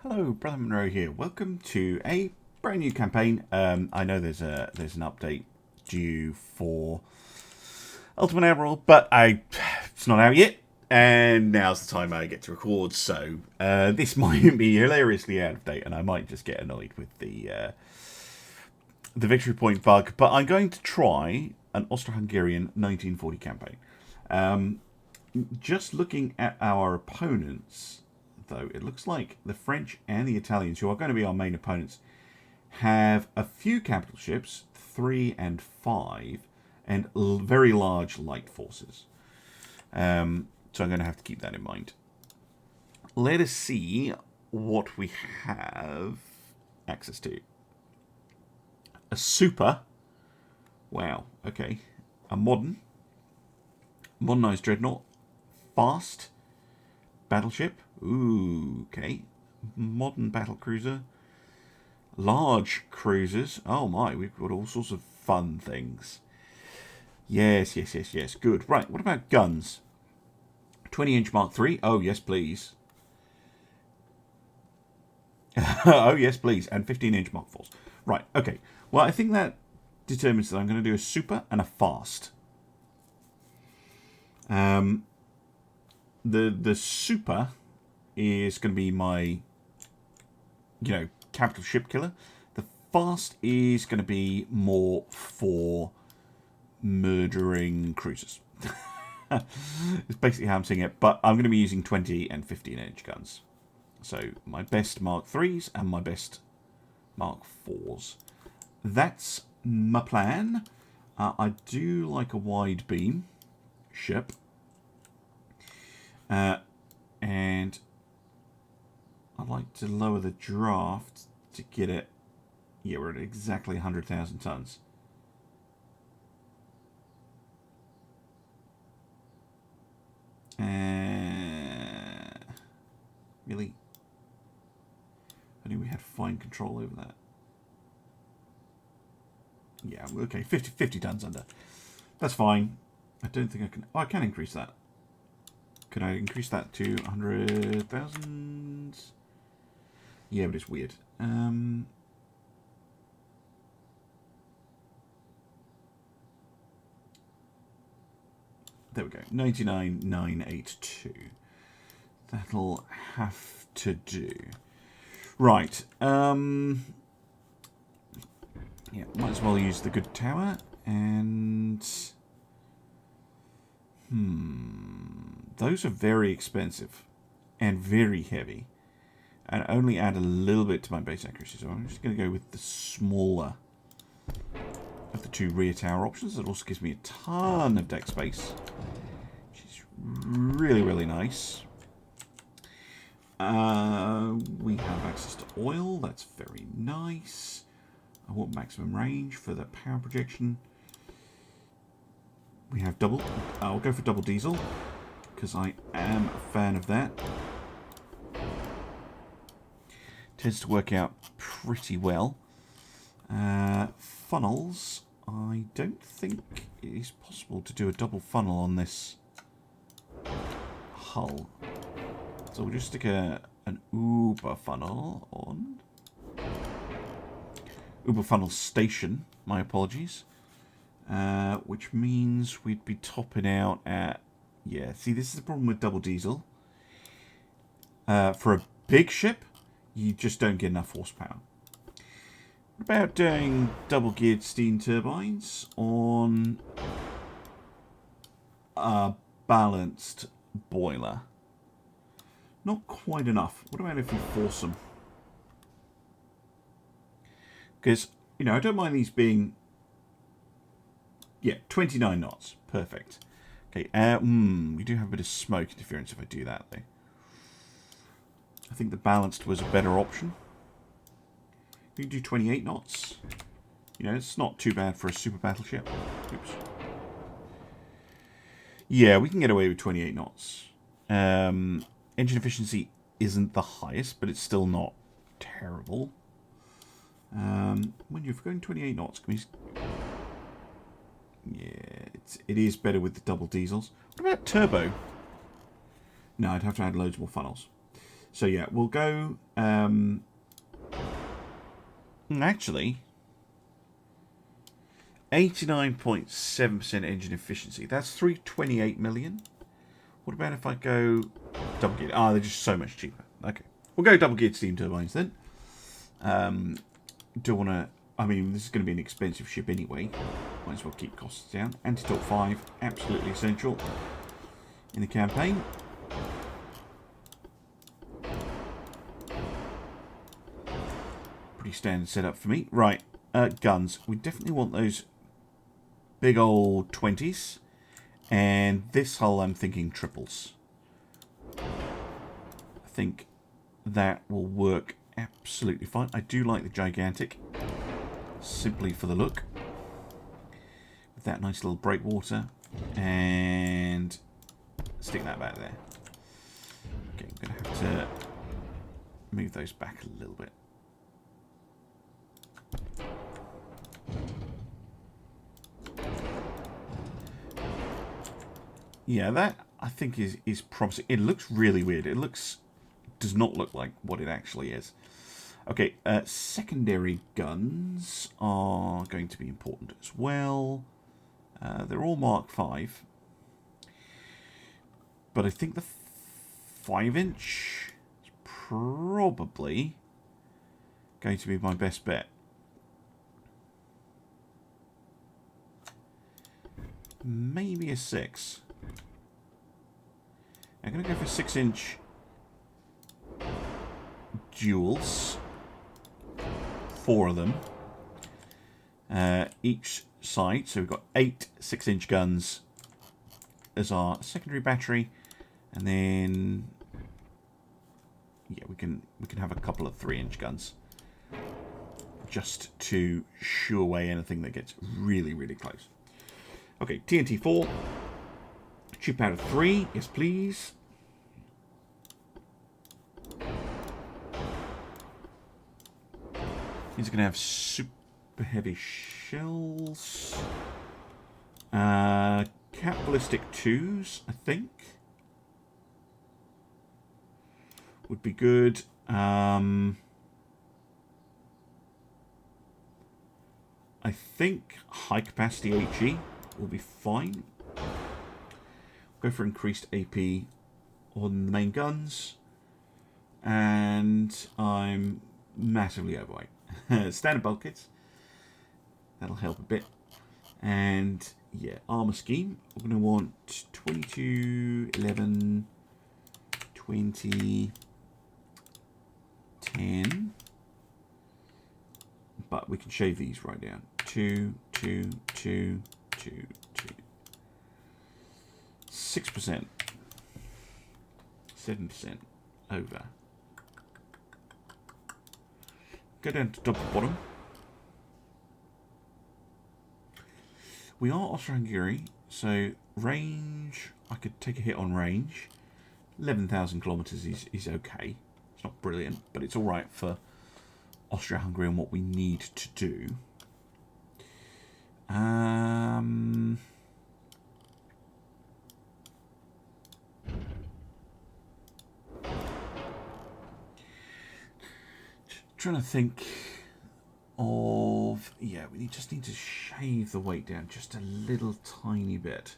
Hello, Brother Monroe here. Welcome to a brand new campaign. I know there's an update due for Ultimate Admiral, but it's not out yet, and now's the time I get to record. So this might be hilariously out of date, and I might just get annoyed with the victory point bug. But I'm going to try an Austro-Hungarian 1940 campaign. Just looking at our opponents, though, it looks like the French and the Italians, who are going to be our main opponents, have a few capital ships, 3 and 5, and very large light forces. So I'm going to have to keep that in mind. Let us see what we have access to. A super. Wow, okay. A modernized dreadnought. Fast battleship. Ooh, okay. Modern battle cruiser. Large cruisers. Oh my, we've got all sorts of fun things. Yes. Good. Right, what about guns? 20-inch Mark III. Oh, yes, please. Oh, yes, please. And 15-inch Mark IVs. Right, okay. Well, I think that determines that I'm going to do a super and a fast. The super is going to be my, capital ship killer. The fast is going to be more for murdering cruisers. It's basically how I'm seeing it, but I'm going to be using 20 and 15-inch guns. So my best Mark IIIs and my best Mark IVs. That's my plan. I do like a wide beam ship. And I'd like to lower the draft to get it. Yeah, we're at exactly 100,000 tons. Really? I knew we had fine control over that. Yeah, okay, 50 tons under. That's fine. I don't think I can. Oh, I can increase that. Could I increase that to 100,000? Yeah, but it's weird. There we go. 99,982. That'll have to do. Right. Yeah, might as well use the good tower. And those are very expensive and very heavy, and only add a little bit to my base accuracy. So I'm just going to go with the smaller of the two rear tower options. It also gives me a ton of deck space, which is really, really nice. We have access to oil. That's very nice. I want maximum range for the power projection. We have double. I'll go for double diesel, because I am a fan of that. Tends to work out pretty well. Funnels. I don't think it is possible to do a double funnel on this hull. So we'll just stick an Uber funnel on. Uber funnel station. My apologies. Which means we'd be topping out at... Yeah, see, this is the problem with double diesel. For a big ship, you just don't get enough horsepower. What about doing double-geared steam turbines on a balanced boiler? Not quite enough. What about if we force them? Because, I don't mind these being... Yeah, 29 knots. Perfect. Okay, we do have a bit of smoke interference if I do that, though. I think the balanced was a better option. We can do 28 knots. It's not too bad for a super battleship. Oops. Yeah, we can get away with 28 knots. Engine efficiency isn't the highest, but it's still not terrible. When you're going 28 knots, can we... Yeah, it is better with the double diesels. What about turbo? No, I'd have to add loads more funnels. So yeah, we'll go... actually, 89.7% engine efficiency. That's 328 million. What about if I go double geared? Ah, they're just so much cheaper. Okay. We'll go double geared steam turbines then. Do want to... I mean, this is going to be an expensive ship anyway. Might as well keep costs down. Anti-torque 5, absolutely essential in the campaign. Pretty standard setup for me. Right, guns. We definitely want those big old 20s. And this hull, I'm thinking triples. I think that will work absolutely fine. I do like the gigantic, simply for the look. With that nice little breakwater. And stick that back there. Okay, I'm going to have to move those back a little bit. Yeah, that I think is promising. It looks really weird. It does not look like what it actually is. Okay, secondary guns are going to be important as well. They're all Mark 5. But I think the 5-inch is probably going to be my best bet. Maybe a 6. I'm going to go for 6-inch duels. 4 of them. Each side. So we've got 8 6-inch guns as our secondary battery. And then... yeah, we can have a couple of 3-inch guns. Just to shoo away anything that gets really, really close. Okay, TNT 4. Tube powder 3, yes please. He's going to have super heavy shells. Cap ballistic 2s, I think. Would be good. I think high capacity HE will be fine. Go for increased AP on the main guns. And I'm massively overweight. Standard bulkheads. That'll help a bit. And yeah, armor scheme. We're going to want 22, 11, 20, 10. But we can shave these right down. 2, 2, 2, 2, 2. 6%. 7% over. Go down to double bottom. We are Austro-Hungarian, so range, I could take a hit on range. 11,000 kilometers is okay. It's not brilliant, but it's alright for Austro-Hungarian what we need to do. Trying to think of, yeah, we just need to shave the weight down just a little tiny bit.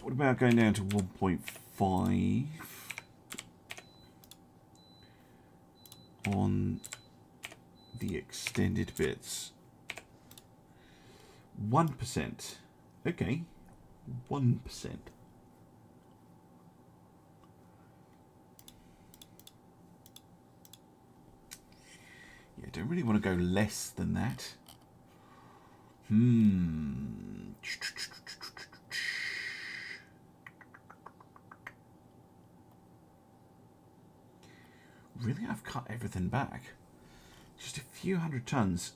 What about going down to 1.5 on the extended bits? 1%. Okay, 1%. Yeah, I don't really want to go less than that. Really, I've cut everything back. Just a few hundred tons.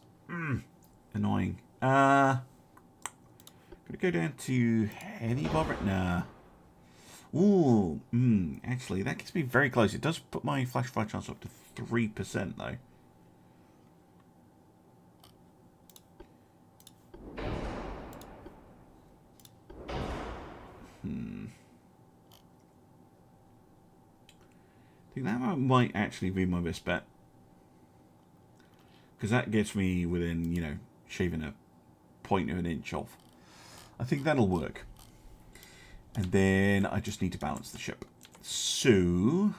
Annoying. Gonna go down to heavy bobber. Nah. Ooh. Actually, that gets me very close. It does put my flash fire chance up to 3% though. think that might actually be my best bet. Because that gets me within, you know, shaving a point of an inch off. I think that'll work. And then I just need to balance the ship. So,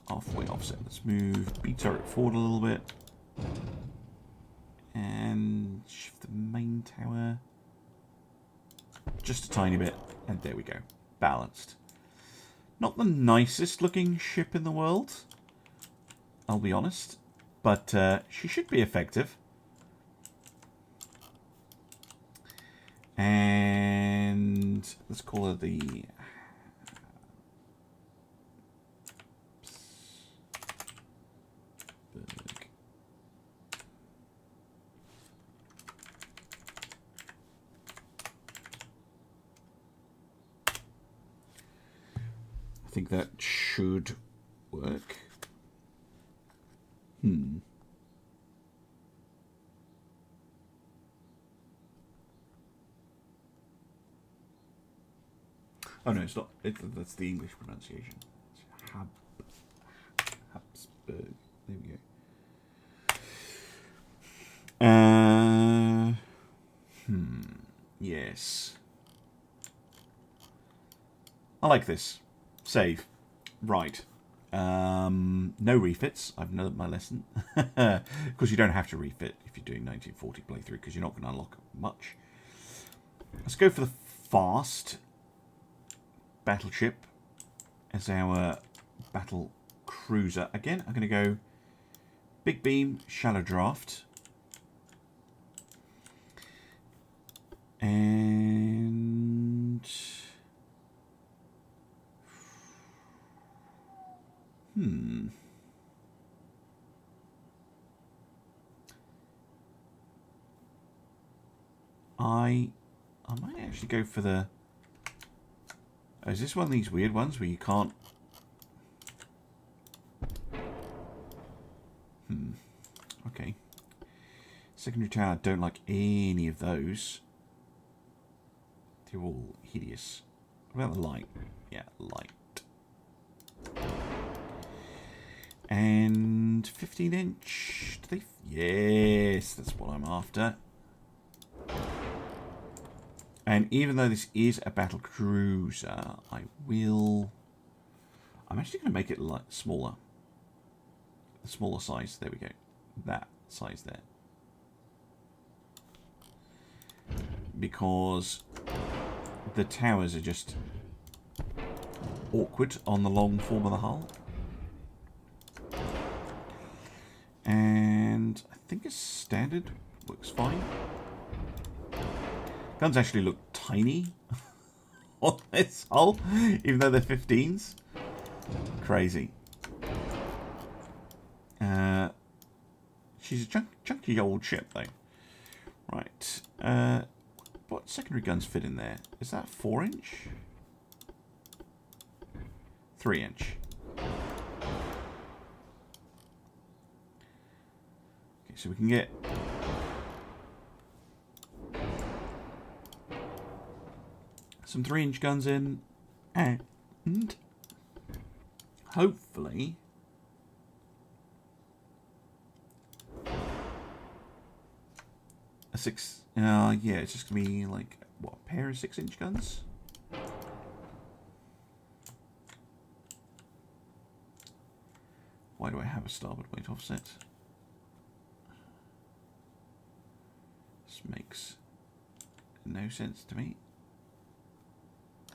halfway offset. Let's move B turret forward a little bit. And shift the main tower just a tiny bit. And there we go. Balanced. Not the nicest looking ship in the world, I'll be honest. But she should be effective. And let's call her the... I think that should work. Oh no, it's not. That's the English pronunciation. It's Habsburg. There we go. Yes. I like this. Save. Right. No refits. I've learned my lesson. Of course, you don't have to refit if you're doing 1940 playthrough because you're not going to unlock much. Let's go for the fast battleship as our battle cruiser. Again, I'm going to go big beam, shallow draft. And... I might actually go for the... Oh, is this one of these weird ones where you can't... Okay. Secondary tower, don't like any of those. They're all hideous. What about the light? Yeah, light. And 15-inch. Do they? Yes, that's what I'm after. And even though this is a battle cruiser, I'm actually going to make it like smaller. The smaller size. There we go. That size there. Because the towers are just awkward on the long form of the hull. And I think it's standard. Works fine. Guns actually look tiny on this hull, even though they're 15s. Crazy. She's a chunky old ship, though. Right. What secondary guns fit in there? Is that 4-inch? 3-inch. Okay, so we can get... some 3-inch guns in, and hopefully a 6. Yeah, it's just gonna be like what, a pair of 6-inch guns. Why do I have a starboard weight offset? This makes no sense to me.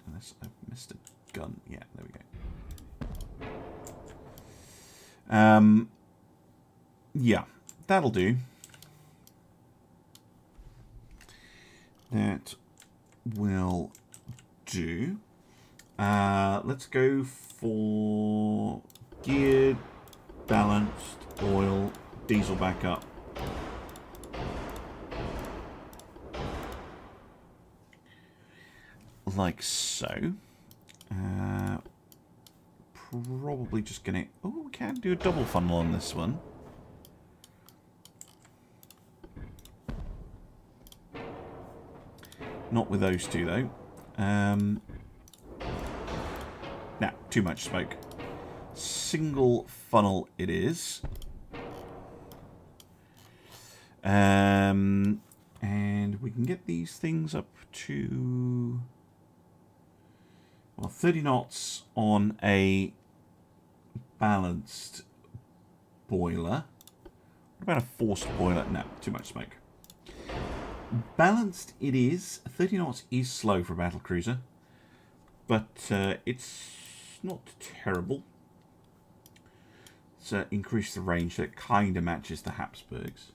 Unless I've missed a gun. Yeah, there we go. Yeah, that'll do. That will do. Let's go for geared, balanced, oil, diesel backup. Like so. Probably just gonna... Oh, we can do a double funnel on this one. Not with those two, though. Nah, too much smoke. single funnel it is. And we can get these things up to, well, 30 knots on a balanced boiler. What about a forced boiler? No, too much smoke. Balanced it is. 30 knots is slow for a battle cruiser, but it's not terrible. So increase the range so it kind of matches the Habsburgs.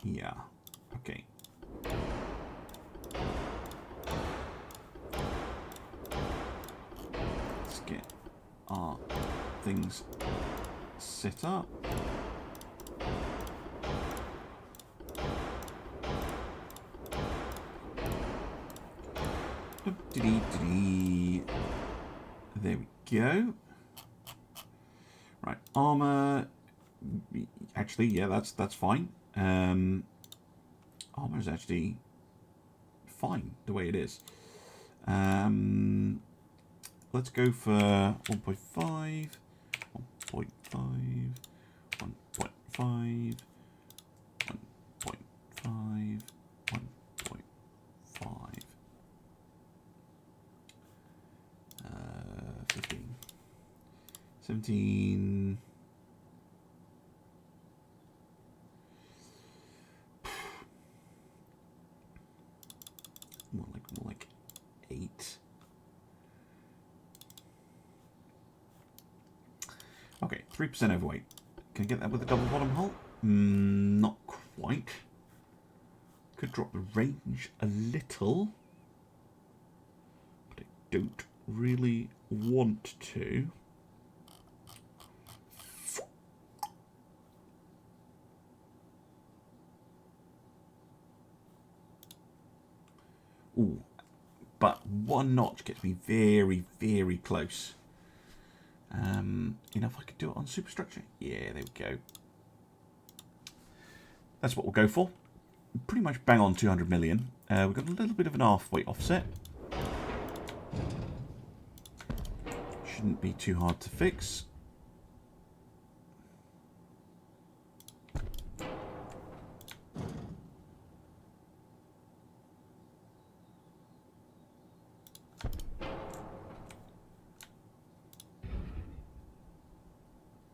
Yeah, okay. Let's get our things set up. There we go. Right, armor. Actually, yeah, that's fine. Armor is actually fine the way it is. Let's go for 1.5, 1.5, 1.5, 1.5, 1.5, 15, 17. More like 8. Okay, 3% overweight. Can I get that with a double bottom hull? Not quite. Could drop the range a little, but I don't really want to. Ooh, but 1 notch gets me very, very close. Enough I could do it on superstructure. Yeah, there we go. That's what we'll go for. Pretty much bang on 200 million. We've got a little bit of an half weight offset. Shouldn't be too hard to fix.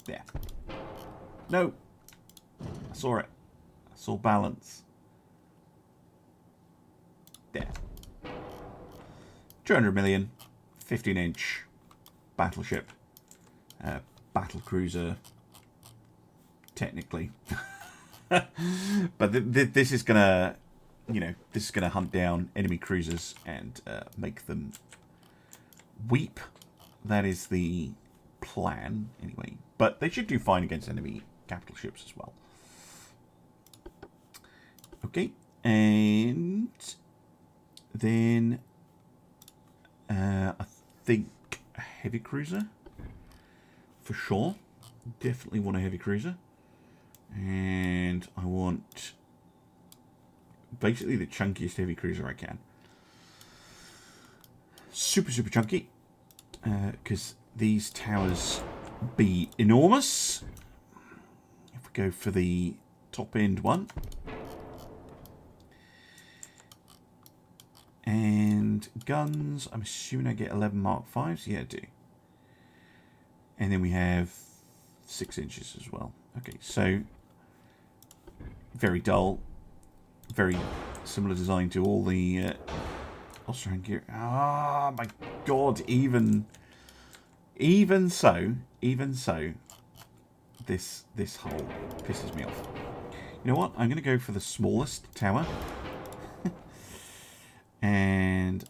There. No. I saw it. I saw balance. There. 200 million. 15-inch battleship. Battle cruiser. Technically. But this is going to, you know, this is going to hunt down enemy cruisers and make them weep. That is the plan, anyway. But they should do fine against enemy capital ships as well. Okay, and then I think a heavy cruiser for sure. Definitely want a heavy cruiser, and I want basically the chunkiest heavy cruiser I can. Super chunky, because these towers be enormous. If we go for the top end one. And guns, I'm assuming I get 11 Mark 5s. Yeah, I do. And then we have 6 inches as well. Okay, so very dull. Very similar design to all the Austro-Hungarian. Ah, my God, even so, this hull pisses me off. You know what? I'm going to go for the smallest tower. And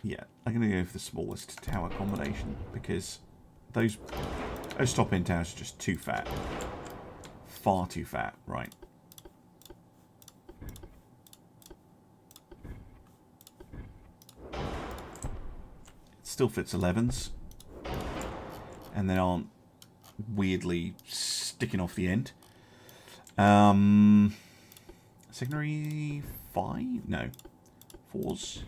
yeah, I'm going to go for the smallest tower combination because those top end towers are just too fat. Far too fat, right. It still fits 11s. And they aren't weirdly sticking off the end. Secondary 5? No. 4s.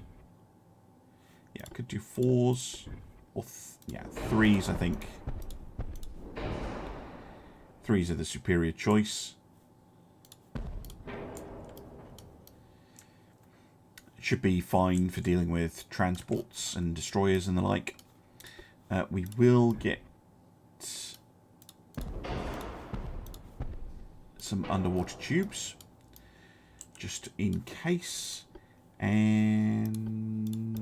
Yeah, I could do 4s. Or, yeah, 3s, I think. 3s are the superior choice. Should be fine for dealing with transports and destroyers and the like. We will get some underwater tubes, just in case. And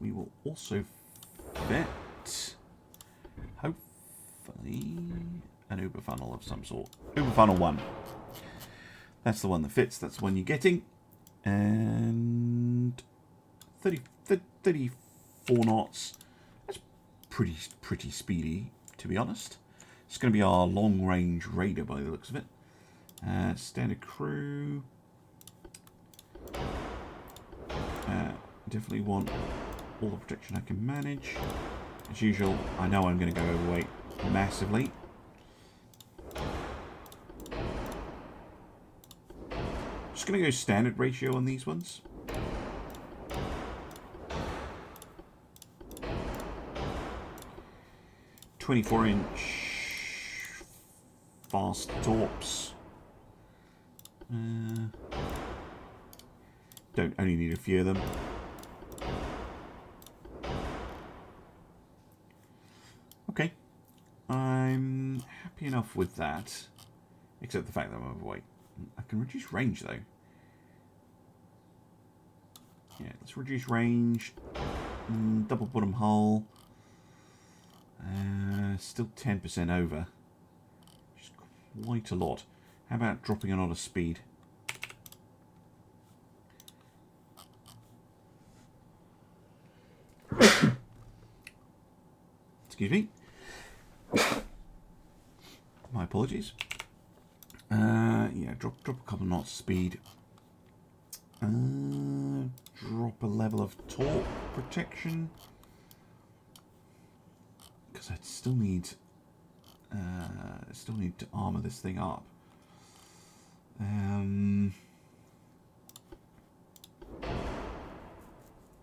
we will also vet, hopefully, an uber funnel of some sort. Uber funnel 1. That's the one that fits. That's the one you're getting. And 34 knots. That's pretty speedy, to be honest. It's going to be our long-range raider by the looks of it. Standard crew. Definitely want all the protection I can manage. As usual, I know I'm going to go overweight massively. Just going to go standard ratio on these ones. "24" fast torps. Don't only need a few of them. Okay, I'm happy enough with that, except the fact that I'm overweight. I can reduce range though. Yeah, let's reduce range. Double bottom hull. Still 10% over. Which is quite a lot. How about dropping a lot of speed? Excuse me. My apologies. Yeah, drop a couple of knots of speed. Drop a level of torque protection. Because I still need to armor this thing up.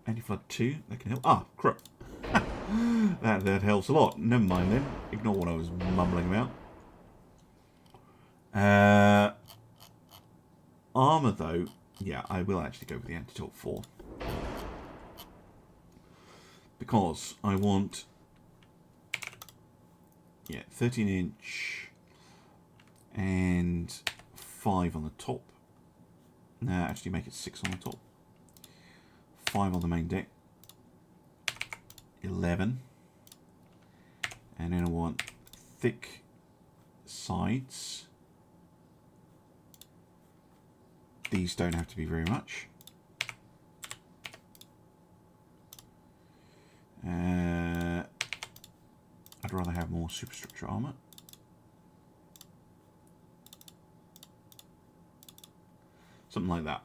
Anti-flood 2, that can help. Ah, crap. that helps a lot. Never mind then. Ignore what I was mumbling about. Armor though, yeah, I will actually go with the anti-torque 4. Because I want, yeah, 13-inch and 5 on the top. No, actually make it 6 on the top. 5 on the main deck. 11. And then I want thick sides. These don't have to be very much. I'd rather have more superstructure armor. Something like that.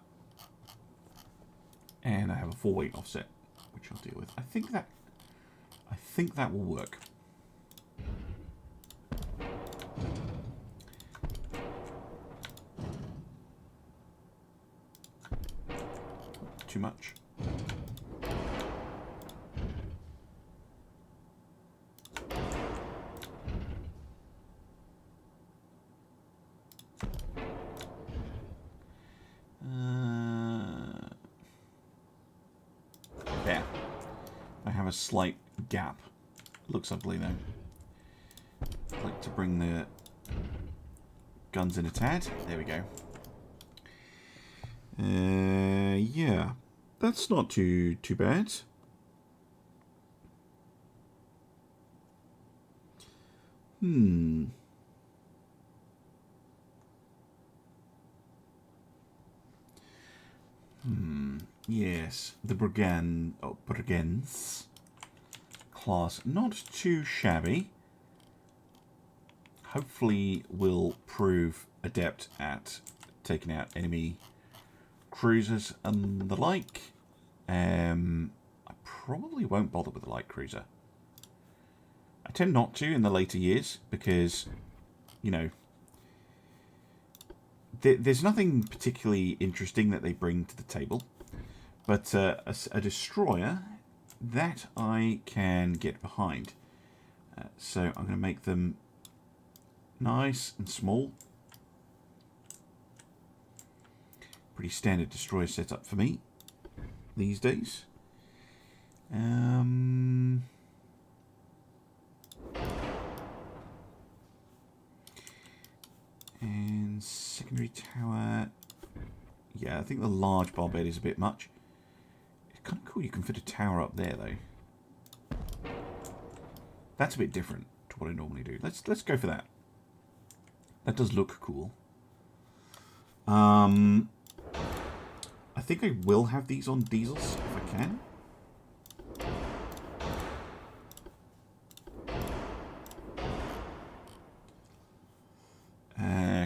And I have a 4-weight offset, which I'll deal with. I think that will work. Too much. There. I have a slight gap. Looks ugly though. I'd like to bring the guns in a tad. There we go. Yeah, that's not too bad. Yes, the Brigands class, not too shabby. Hopefully will prove adept at taking out enemy cruisers and the like. I probably won't bother with the light cruiser. I tend not to in the later years because, you know, there's nothing particularly interesting that they bring to the table, but a destroyer that I can get behind. So I'm going to make them nice and small. Pretty standard destroyer setup for me these days. And secondary tower. Yeah, I think the large bar bed is a bit much. It's kind of cool you can fit a tower up there though. That's a bit different to what I normally do. Let's go for that. That does look cool. I think I will have these on diesels if I can.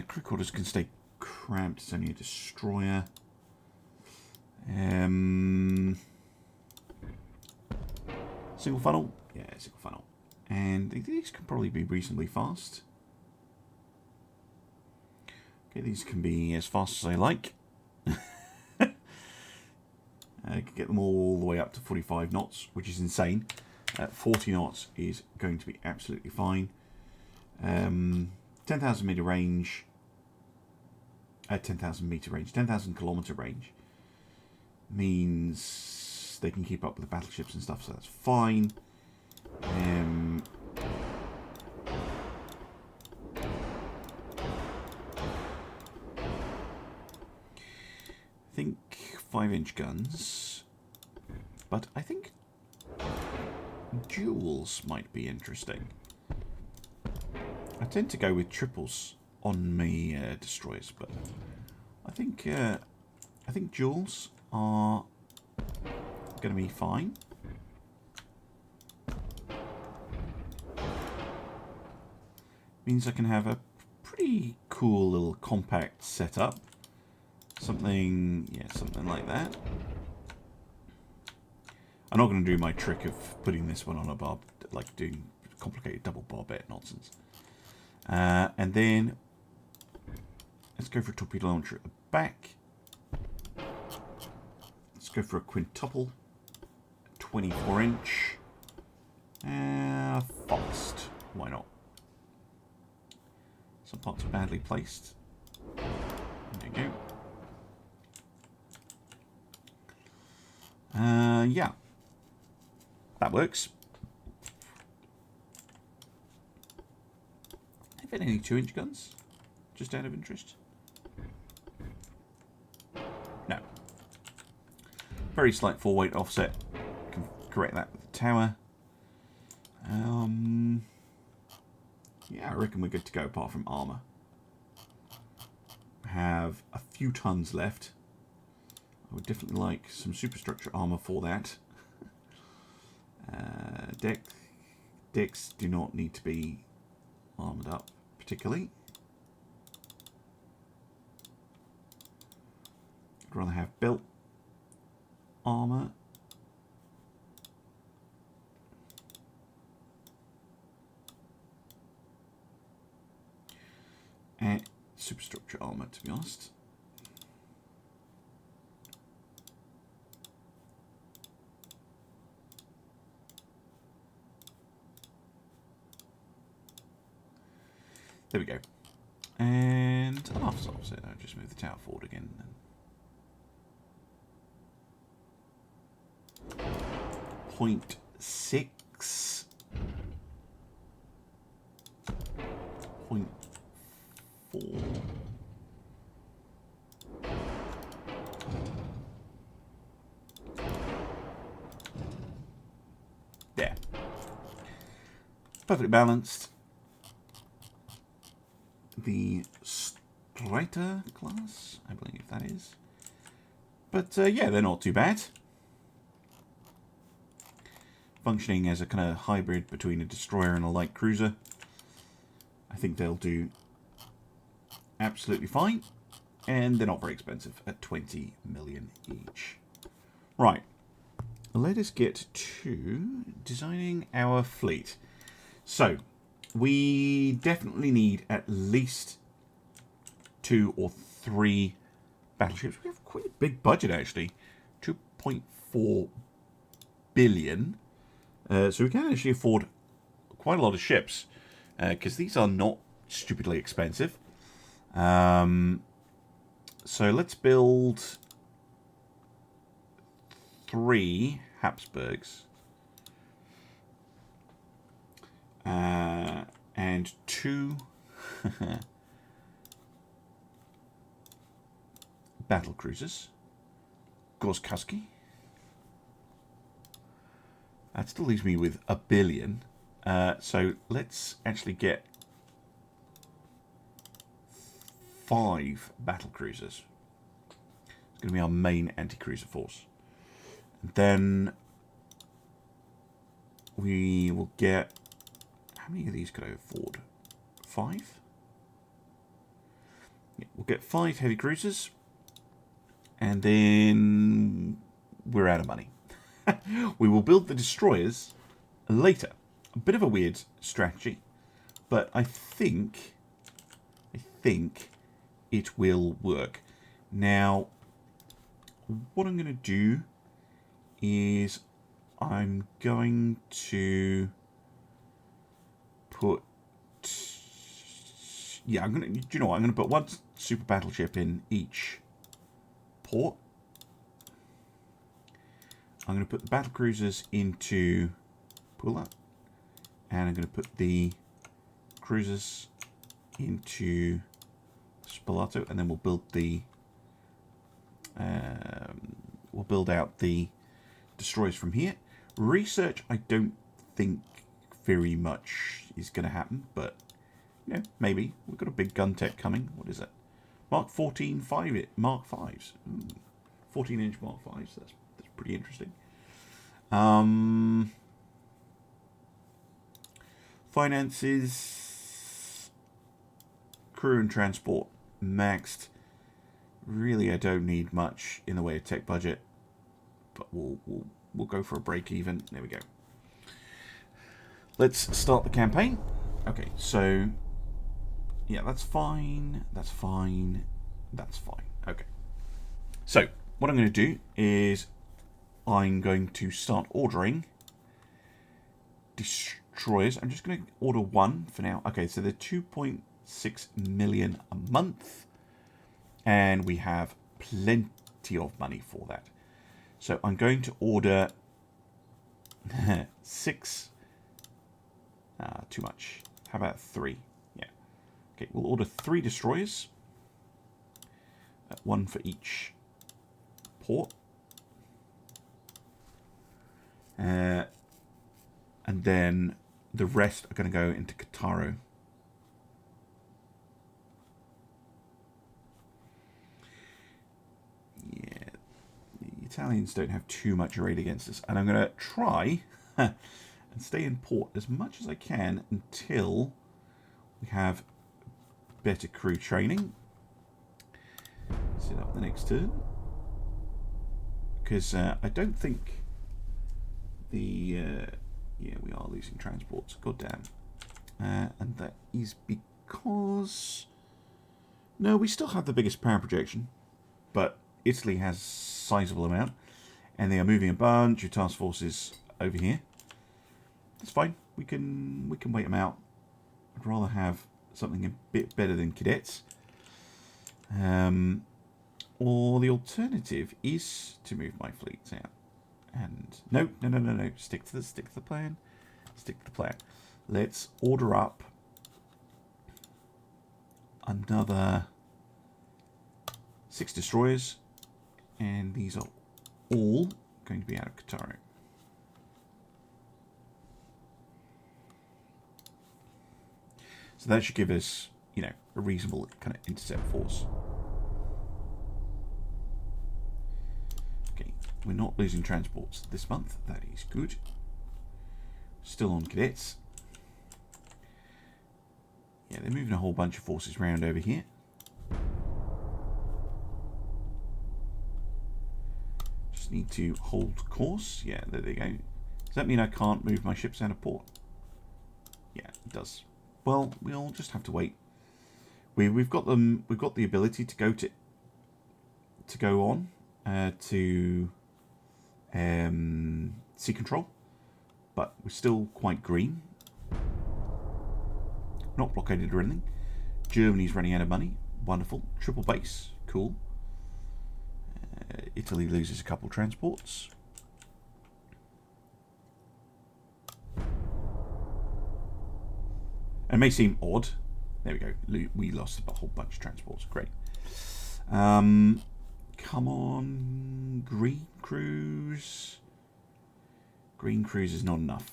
Crew quarters can stay cramped. It's only a destroyer. Single funnel? Yeah, single funnel. And these can probably be reasonably fast. Okay, these can be as fast as I like. I can get them all the way up to 45 knots, which is insane. 40 knots is going to be absolutely fine. 10,000 meter range. 10,000 meter range. 10,000 kilometer range means they can keep up with the battleships and stuff, so that's fine. I think 5-inch guns, but I think duels might be interesting. I tend to go with triples on my destroyers, but I think duels are going to be fine. Means I can have a pretty cool little compact setup. Something like that. I'm not going to do my trick of putting this one on a bar, like doing complicated double barbette nonsense. And then let's go for a torpedo launcher at the back. Let's go for a quintuple, 24-inch. Fast. Why not? Some parts are badly placed. There you go. Yeah. That works. Have you any 2-inch guns? Just out of interest? No. Very slight 4-weight offset. Can correct that with the tower. Yeah, I reckon we're good to go apart from armour. Have a few tons left. I would definitely like some superstructure armour for that. Decks do not need to be armoured up particularly. I'd rather have belt armour. And superstructure armour, to be honest. There we go. And an offset. I'll just move the tower forward again. 0.6. 0.4. There. Perfectly balanced. The Striker class, I believe that is. But yeah, they're not too bad. Functioning as a kind of hybrid between a destroyer and a light cruiser. I think they'll do absolutely fine. And they're not very expensive at 20 million each. Right. Let us get to designing our fleet. So, we definitely need at least 2 or 3 battleships. We have quite a big budget, actually. 2.4 billion. So we can actually afford quite a lot of ships, because these are not stupidly expensive. So let's build 3 Habsburgs. And 2 battle cruisers. Gorskowski. That still leaves me with 1 billion. So let's actually get 5 battle cruisers. It's going to be our main anti-cruiser force. And then we will get... How many of these could I afford? 5? Yeah, we'll get 5 heavy cruisers. And then we're out of money. We will build the destroyers later. A bit of a weird strategy, but I think it will work. Now, what I'm going to do is I'm going to put... Yeah, I'm going to... Do you know what? I'm going to put 1 super battleship in each port. I'm going to put the battle cruisers into Pula, and I'm going to put the cruisers into Spalato, and then we'll build the out the destroyers from here. Research, I don't think very much is going to happen, but you know, maybe. We've got a big gun tech coming. What is it? Mark 14 Mark 5s. 14-inch Mark 5s. That's pretty interesting. Finances, crew and transport maxed. Really, I don't need much in the way of tech budget, but we'll go for a break even. There we go. Let's start the campaign. Okay, so yeah, that's fine. That's fine. That's fine. Okay. So what I'm going to do is I'm going to start ordering destroyers. I'm just going to order 1 for now. Okay, so they're 2.6 million a month, and we have plenty of money for that. So I'm going to order 6. Too much. How about 3? Yeah. Okay, we'll order 3 destroyers. 1 for each port. And then the rest are going to go into Kataro. Yeah, the Italians don't have too much raid against us. And I'm going to try and stay in port as much as I can until we have better crew training. Set up the next turn. Because I don't think the... yeah, we are losing transports. God damn. And that is because... No, we still have the biggest power projection. But Italy has a sizable amount. And they are moving a bunch of task forces over here. That's fine. We can wait them out. I'd rather have something a bit better than cadets. Or the alternative is to move my fleets out. And no. Stick to the plan. Stick to the plan. Let's order up another 6 destroyers, and these are all going to be out of Kataro. So that should give us, you know, a reasonable kind of intercept force. Okay, we're not losing transports this month. That is good. Still on cadets. Yeah, they're moving a whole bunch of forces around over here. Just need to hold course. Yeah, there they go. Does that mean I can't move my ships out of port? Yeah, it does. Well, we'll just have to wait. we've got them. We've got the ability to go on to sea control, but we're still quite green. Not blockaded or anything. Germany's running out of money. Wonderful. Triple base. Cool. Italy loses a couple transports. It may seem odd. There we go. We lost a whole bunch of transports. Great. Come on. Green cruise. Green cruise is not enough.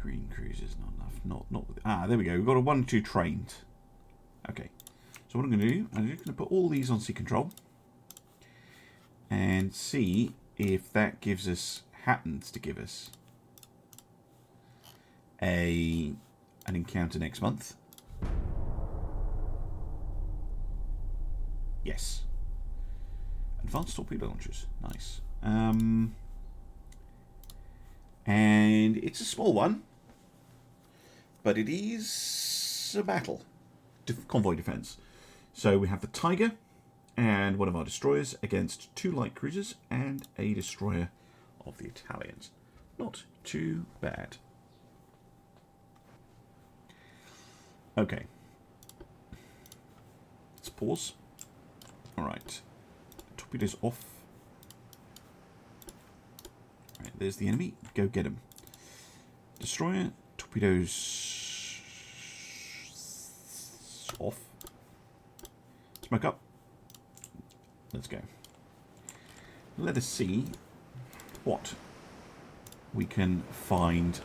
Green cruise is not enough. Not with, there we go. We've got a 1-2 trained. Okay. So what I'm going to do, I'm just going to put all these on sea control and see if that gives us, happens to give us an encounter next month. Yes. Advanced torpedo launchers. Nice. And it's a small one, but it is a battle. Convoy defense. So we have the Tiger and one of our destroyers against 2 light cruisers and a destroyer of the Italians. Not too bad. Okay. Let's pause. Alright. Torpedoes off. Alright, there's the enemy. Go get him. Destroyer. Torpedoes off. Smoke up. Let's go. Let us see what we can find.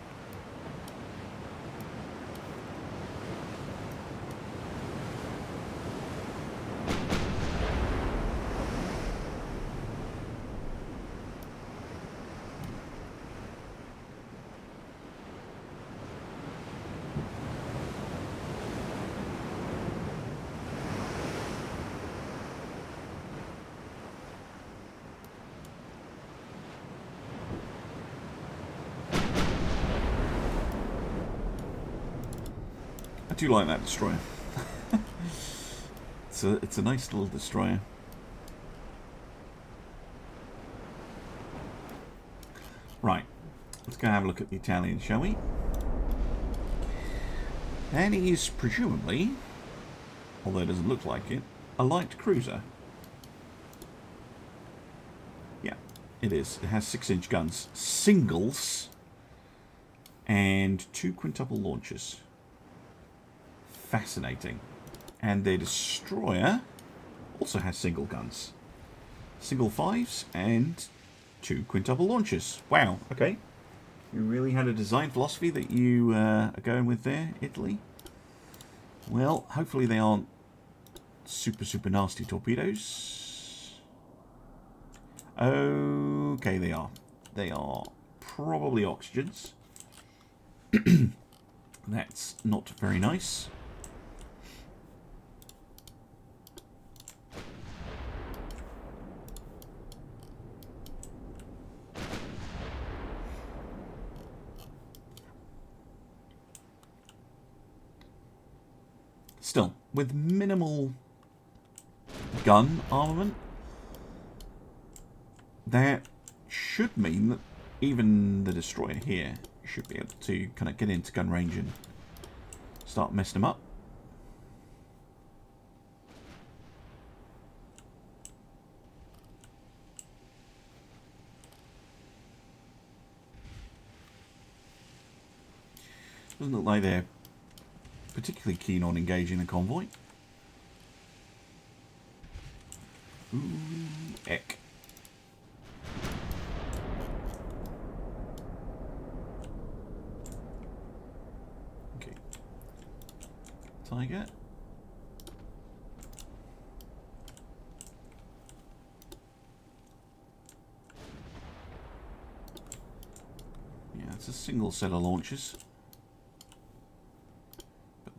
I do like that destroyer. It's a nice little destroyer. Right, let's go have a look at the Italian, shall we? And he's presumably, although it doesn't look like it, a light cruiser. Yeah, it is. It has 6-inch guns, singles, and 2 quintuple launchers. Fascinating. And their destroyer also has single guns. Single 5s and 2 quintuple launchers. Wow, okay. You really had a design philosophy that you are going with there, Italy? Well, hopefully they aren't super nasty torpedoes. Okay, they are. They are probably oxygens. That's not very nice. Still, with minimal gun armament, that should mean that even the destroyer here should be able to kind of get into gun range and start messing them up. Doesn't look like they're particularly keen on engaging the convoy. Ooh, eck. Okay. Tiger. Yeah, it's a single set of launchers.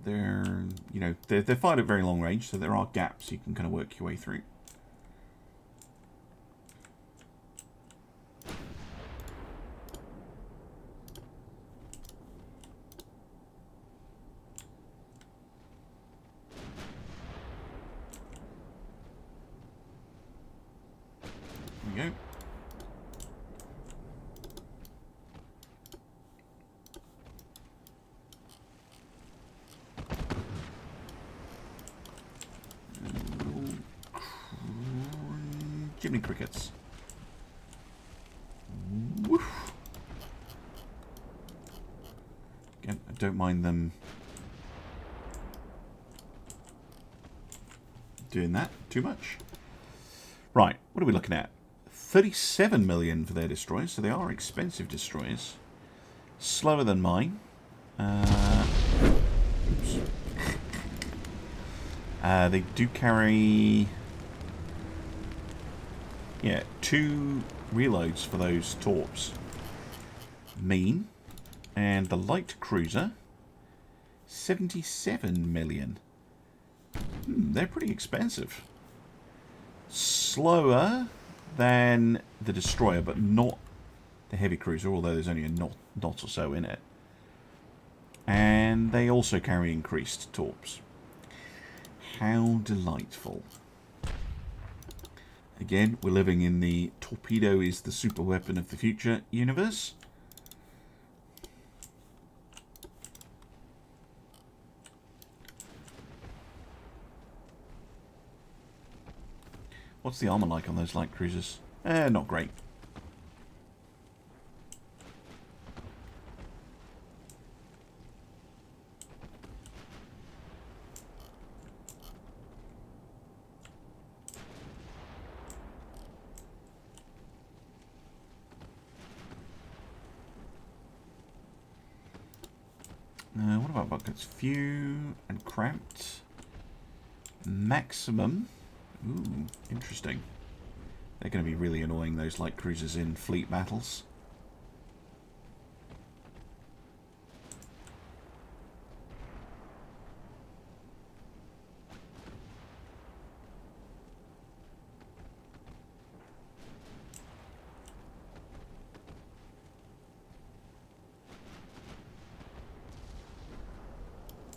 They're, you know, they're fired at very long range, so there are gaps you can kind of work your way through. Too many crickets. Woof. Again, I don't mind them doing that too much. Right, what are we looking at? 37 million for their destroyers, so they are expensive destroyers. Slower than mine. Oops. They do carry... yeah, 2 reloads for those torps. Mean. And the light cruiser, 77 million. They're pretty expensive. Slower than the destroyer, but not the heavy cruiser, although there's only a knot or so in it. And they also carry increased torps. How delightful. Again, we're living in the torpedo is the super weapon of the future universe. What's the armor like on those light cruisers? Not great. What about buckets? Few and cramped. Maximum. Ooh, interesting. They're going to be really annoying, those light cruisers in fleet battles.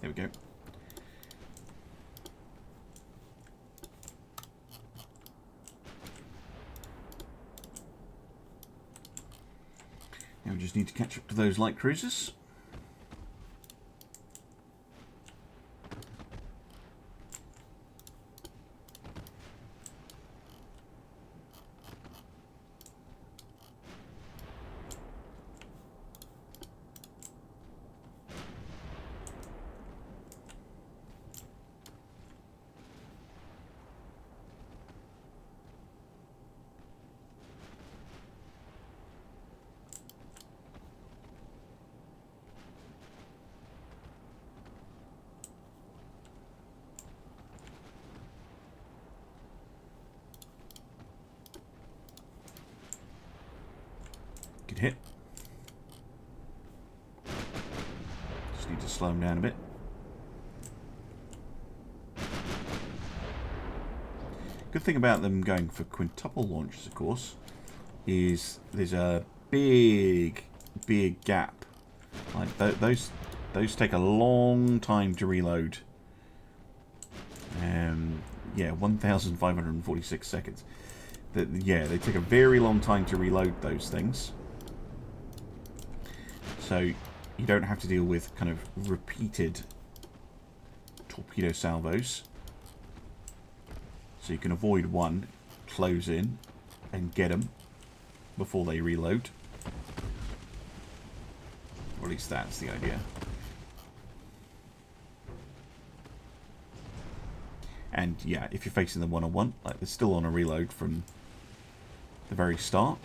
There we go. Now we just need to catch up to those light cruisers. Good hit. Just need to slow him down a bit. Good thing about them going for quintuple launches, of course, is there's a big gap. Like those take a long time to reload. Yeah, 1,546 seconds. Yeah, they take a very long time to reload those things. So you don't have to deal with kind of repeated torpedo salvos. So you can avoid one, close in, and get them before they reload. Or at least that's the idea. And yeah, if you're facing them one-on-one, like they're still on a reload from the very start.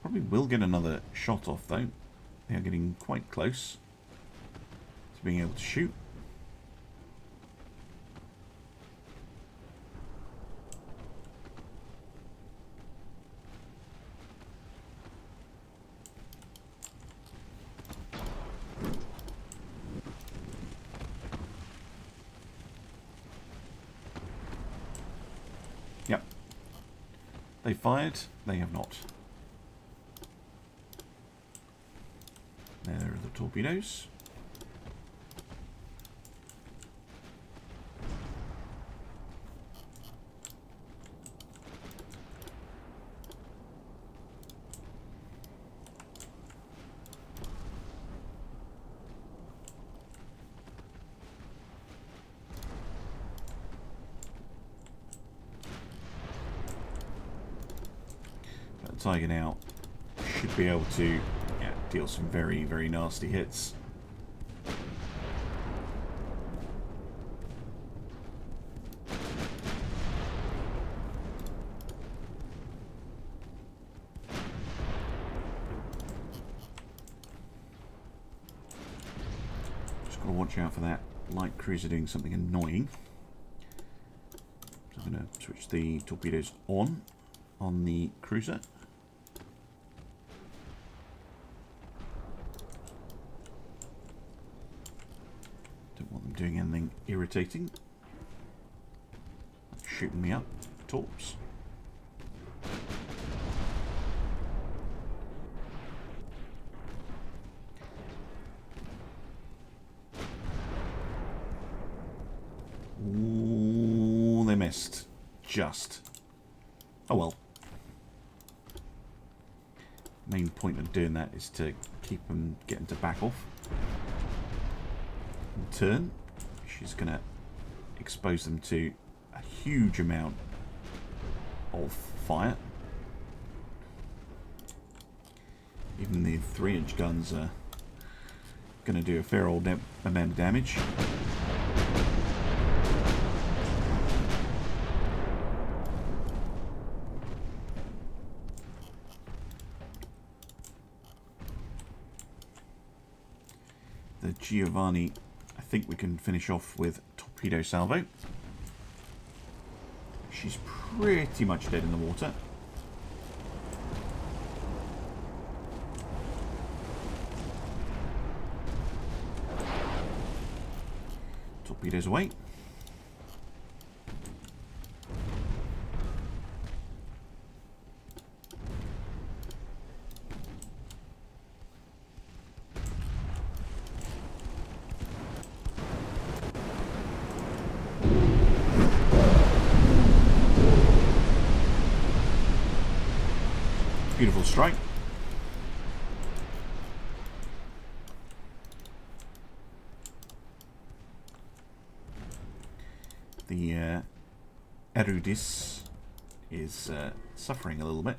Probably will get another shot off though. They are getting quite close to being able to shoot. Yep. They fired, they have not. There are the torpedoes. Tiger now should be able to deal some very, very nasty hits. Just got to watch out for that light cruiser doing something annoying. So I'm going to switch the torpedoes on the cruiser. Don't want them doing anything irritating. Like shooting me up, torps. Ooh, they missed. Just. Oh well. Main point of doing that is to keep them getting to back off. In turn, she's going to expose them to a huge amount of fire. Even the 3-inch guns are going to do a fair old amount of damage. The Giovanni, I think we can finish off with torpedo salvo. She's pretty much dead in the water. Torpedoes away. Beautiful strike. The Erudis is suffering a little bit.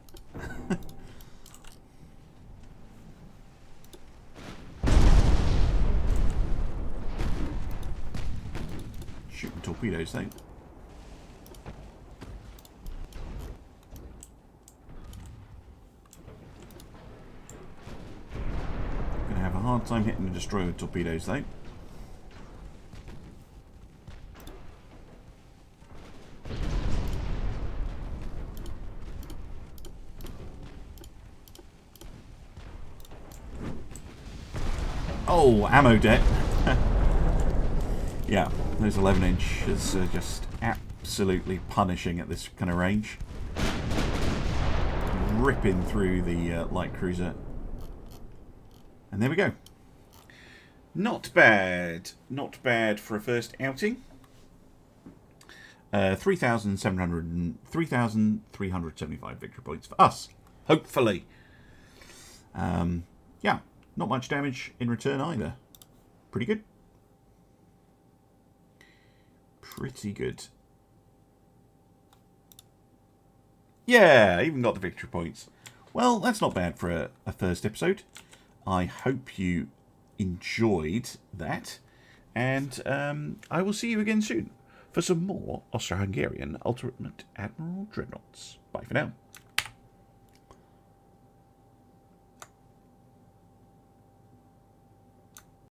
Shooting torpedoes though. Hard time hitting the destroyer with torpedoes though. Oh, ammo debt. Yeah, those 11-inch is just absolutely punishing at this kind of range. Ripping through the light cruiser. And there we go. Not bad. Not bad for a first outing. 3,375 victory points for us. Hopefully. Yeah, not much damage in return either. Pretty good. Pretty good. Yeah, even got the victory points. Well, that's not bad for a first episode. I hope you enjoyed that, and I will see you again soon for some more Austro-Hungarian Ultimate Admiral Dreadnoughts. Bye for now.